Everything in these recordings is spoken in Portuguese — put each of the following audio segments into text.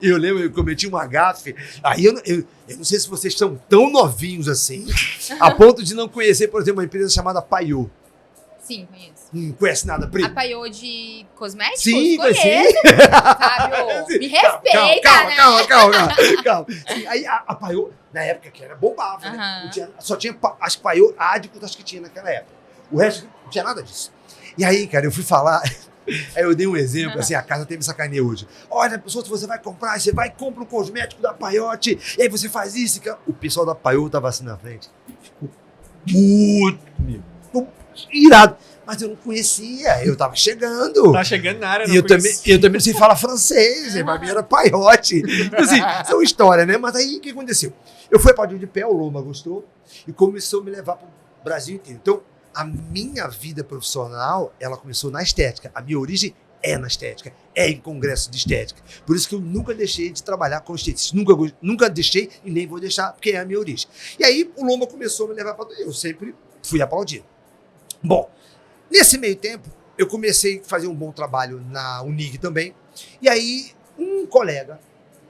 Eu lembro, eu cometi uma gafe. Aí eu não sei se vocês são tão novinhos assim, a ponto de não conhecer, por exemplo, uma empresa chamada Paiô. Sim, conheço. Não conhece nada, Pri? A Paiô de cosméticos? Sim, conheço. Fábio, me respeita, Calma. Sim, aí a Paiô, na época que era bombava, né? Não tinha, só tinha, acho que Paiô, Adicos, acho que tinha naquela época. O resto não tinha nada disso. E aí, cara, eu fui falar... Aí eu dei um exemplo, assim, a casa teve sacaneia hoje. Olha, pessoal, se você vai comprar, você vai e compra um cosmético da Paiote, e aí você faz isso. O pessoal da Paiô tava assim na frente. Ficou muito irado. Mas eu não conhecia, eu tava chegando. Tá chegando na área, não conhecia. Eu também não sei falar francês, pra mim era Paiote. Então, assim, são histórias, né? Mas aí, o que aconteceu? Eu fui a Padrinho de Pé, o Loma gostou, e começou a me levar pro Brasil inteiro. Então, a minha vida profissional, ela começou na estética. A minha origem é na estética, é em congresso de estética. Por isso que eu nunca deixei de trabalhar com estética. Nunca deixei e nem vou deixar, porque é a minha origem. E aí o Loma começou a me levar para... Eu sempre fui aplaudido. Bom, nesse meio tempo, eu comecei a fazer um bom trabalho na Unig também. E aí um colega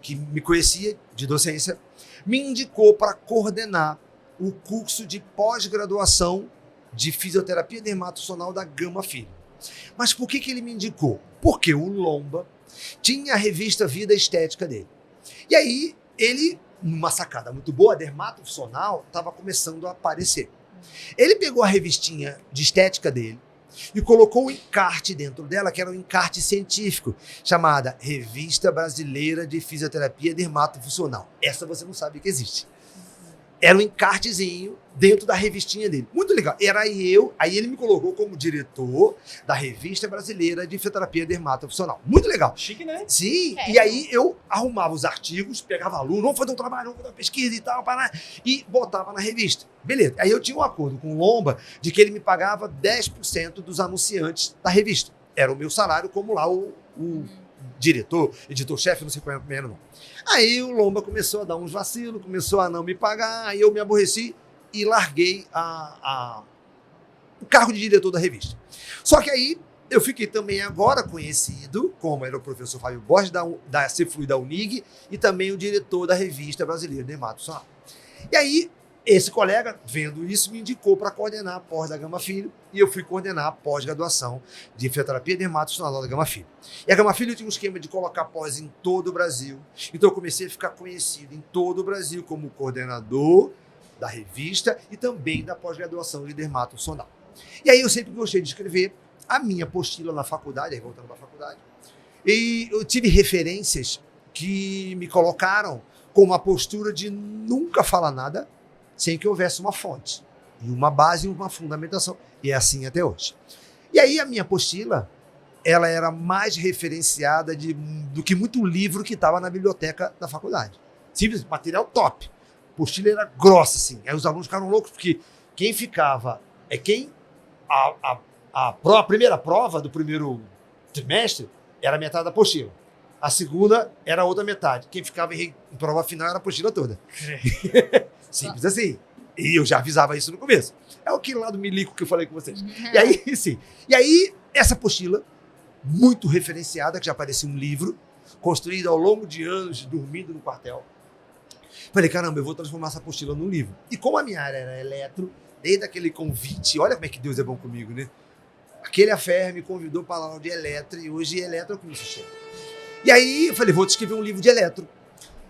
que me conhecia de docência me indicou para coordenar o curso de pós-graduação de fisioterapia dermatossomal da Gama Filho. Mas por que ele me indicou? Porque o Lomba tinha a revista Vida Estética dele. E aí, ele, numa sacada muito boa, a dermatossomal estava começando a aparecer. Ele pegou a revistinha de estética dele e colocou o encarte dentro dela, que era um encarte científico, chamada Revista Brasileira de Fisioterapia Dermatofuncional. Essa você não sabe que existe. Era um encartezinho dentro da revistinha dele. Muito legal. Era eu, aí ele me colocou como diretor da Revista Brasileira de Fisioterapia Dermatofuncional. Muito legal. Chique, né? Sim, e aí eu arrumava os artigos, pegava aluno, vamos fazer um trabalho, vamos fazer uma pesquisa e tal, e botava na revista. Beleza. Aí eu tinha um acordo com o Lomba de que ele me pagava 10% dos anunciantes da revista. Era o meu salário como lá o diretor, editor-chefe, não sei como é não. Aí o Lomba começou a dar uns vacilos, começou a não me pagar, aí eu me aborreci e larguei o cargo de diretor da revista. Só que aí eu fiquei também agora conhecido, como era o professor Fábio Borges da Cefui da Unig e também o diretor da Revista Brasileira de Dermatossomal. E aí esse colega, vendo isso, me indicou para coordenar a pós da Gama Filho e eu fui coordenar a pós-graduação de fisioterapia dermatossomal da Gama Filho. E a Gama Filho tinha um esquema de colocar pós em todo o Brasil. Então eu comecei a ficar conhecido em todo o Brasil como coordenador da revista e também da pós-graduação de dermatossomal. E aí eu sempre gostei de escrever a minha apostila na faculdade, aí voltando para a faculdade, e eu tive referências que me colocaram com uma postura de nunca falar nada sem que houvesse uma fonte, e uma base e uma fundamentação. E é assim até hoje. E aí a minha apostila, ela era mais referenciada do que muito livro que estava na biblioteca da faculdade. Simples, material top. A apostila era grossa, assim. Aí os alunos ficaram loucos, porque quem ficava... A primeira prova do primeiro trimestre era metade da apostila. A segunda era a outra metade. Quem ficava em prova final era a apostila toda. Simples assim. E eu já avisava isso no começo. É aquele lá do milico que eu falei com vocês. E aí, sim. E aí, essa apostila, muito referenciada, que já parecia um livro, construída ao longo de anos, dormindo no quartel. Falei, caramba, eu vou transformar essa apostila num livro. E como a minha área era eletro, desde aquele convite, olha como é que Deus é bom comigo, né? Aquele afé me convidou para a aula de eletro, e hoje eletro é o que me sustenta. E aí, eu falei, vou te escrever um livro de eletro.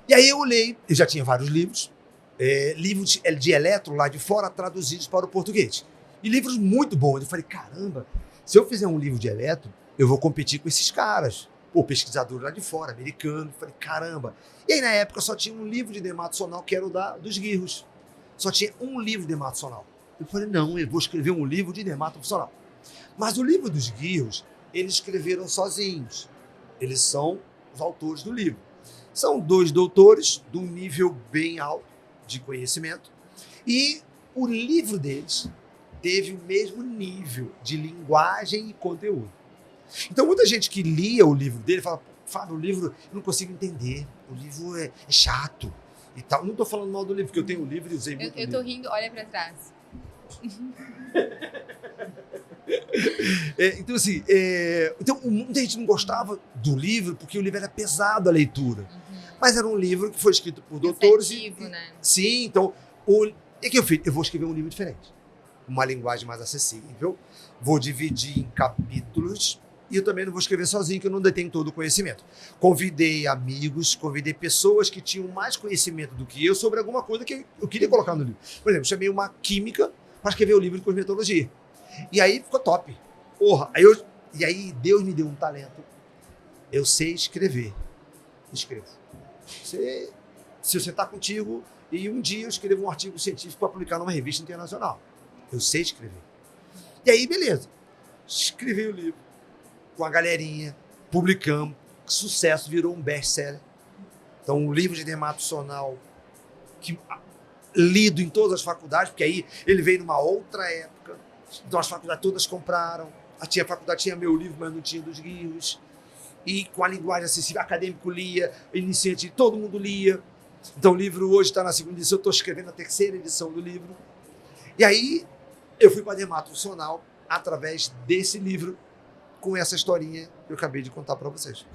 E aí eu olhei, eu já tinha vários livros, livros de eletro lá de fora traduzidos para o português. E livros muito bons. Eu falei, caramba, se eu fizer um livro de eletro, eu vou competir com esses caras. Pô, pesquisador lá de fora, americano. Eu falei, caramba. E aí na época só tinha um livro de dermatossomal que era o dos guirros. Só tinha um livro de dermatossomal. Eu falei, não, eu vou escrever um livro de dermatossomal. Mas o livro dos guirros, eles escreveram sozinhos. Eles são os autores do livro. São 2 doutores de um nível bem alto de conhecimento, e o livro deles teve o mesmo nível de linguagem e conteúdo. Então, muita gente que lia o livro dele fala, Fábio, o livro eu não consigo entender, o livro é chato e tal. Não estou falando mal do livro, porque eu tenho o livro e usei muito. Eu tô rindo, olha para trás. Então, assim, muita gente não gostava do livro porque o livro era pesado a leitura. Mas era um livro que foi escrito por doutores. Cansativo, né? Sim, então, o que eu fiz? Eu vou escrever um livro diferente. Uma linguagem mais acessível. Vou dividir em capítulos. E eu também não vou escrever sozinho, que eu não detenho todo o conhecimento. Convidei amigos, convidei pessoas que tinham mais conhecimento do que eu sobre alguma coisa que eu queria colocar no livro. Por exemplo, chamei uma química para escrever o livro de cosmetologia. E aí ficou top. Porra, e aí Deus me deu um talento. Eu sei escrever. Escrevo. Se eu sentar contigo e um dia eu escrevo um artigo científico para publicar numa revista internacional. Eu sei escrever. E aí, beleza. Escrevi o livro com a galerinha, publicamos, sucesso, virou um best-seller. Então, um livro de dermatosonal lido em todas as faculdades, porque aí ele veio numa outra época, então as faculdades todas compraram, a faculdade tinha meu livro, mas não tinha dos Rios, e com a linguagem acessível, acadêmico lia, iniciante, todo mundo lia. Então o livro hoje está na segunda edição, eu estou escrevendo a terceira edição do livro. E aí eu fui para a dermatosonal através desse livro, com essa historinha que eu acabei de contar para vocês.